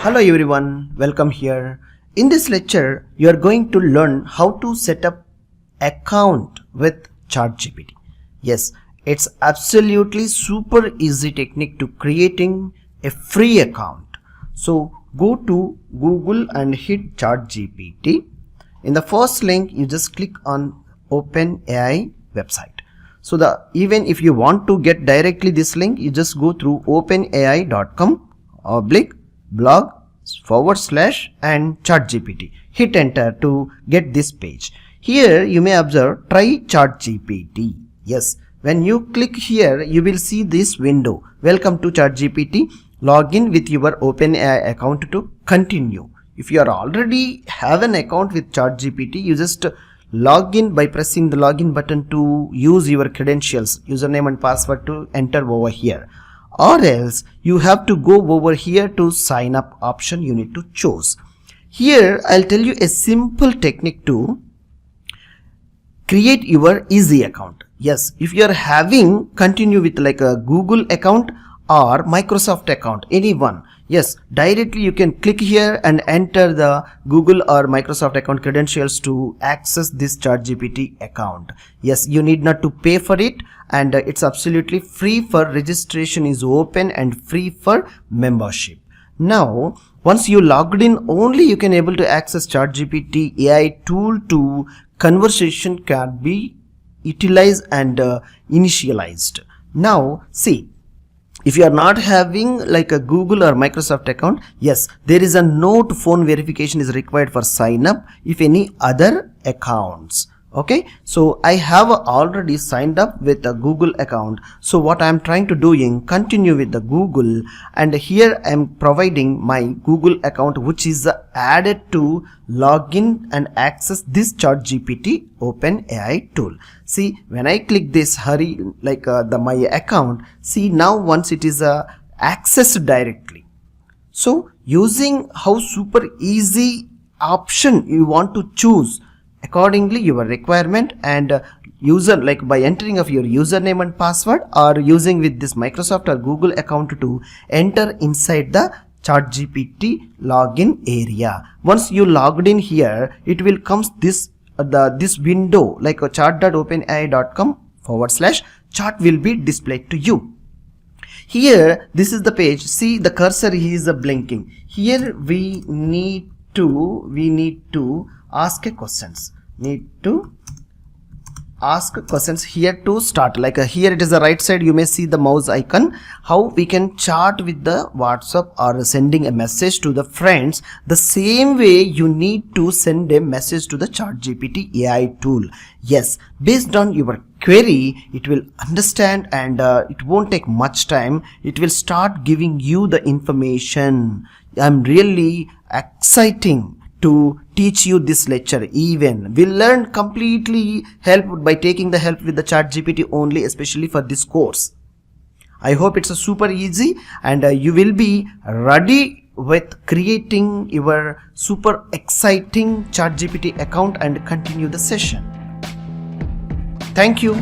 Hello everyone, welcome here. In this lecture, you are going to learn how to set up account with ChatGPT. Yes, it's absolutely super easy technique to creating a free account. So go to Google and hit ChatGPT. In the first link, you just click on OpenAI website. So even if you want to get directly this link, you just go through openai.com/blog/ and ChatGPT. Hit enter to get this page. Here you may observe try ChatGPT. Yes, when you click here, you will see this window. Welcome to ChatGPT. Log in with your OpenAI account to continue. If you are already have an account with ChatGPT, you just log in by pressing the login button to use your credentials, username and password to enter over here. Or else you have to go over here to sign up option you need to choose. Here I'll tell you a simple technique to create your easy account. Yes, if you are having continue with like a Google account or Microsoft account, anyone. Yes, directly you can click here and enter the Google or Microsoft account credentials to access this ChatGPT account. Yes, you need not to pay for it, and it's absolutely free for registration is open and free for membership. Now, once you logged in, only you can able to access ChatGPT AI tool to conversation can be utilized and initialized. Now, see. If you are not having like a Google or Microsoft account, yes, there is a note phone verification is required for sign up if any other accounts. Okay, so I have already signed up with a Google account. So what I am trying to do is continue with the Google, and here I am providing my Google account which is added to login and access this ChatGPT OpenAI tool. See, when I click this my account, see now once it is accessed directly. So using how super easy option you want to choose accordingly your requirement, and user like by entering of your username and password, or using with this Microsoft or Google account to enter inside the ChatGPT login area. Once you logged in here, it will comes this window like a chat.openai.com/chat will be displayed to you. Here this is the page. See the cursor is blinking. Here we need to ask questions. Here to start, like here it is the right side, you may see the mouse icon. How we can chat with the WhatsApp or sending a message to the friends. The same way you need to send a message to the ChatGPT AI tool. Yes, based on your query, it will understand, and it won't take much time. It will start giving you the information. I'm really exciting to teach you this lecture. Even we learned completely help by taking the help with the ChatGPT only, especially for this course. I hope it's a super easy, and you will be ready with creating your super exciting ChatGPT account and continue the session. Thank you.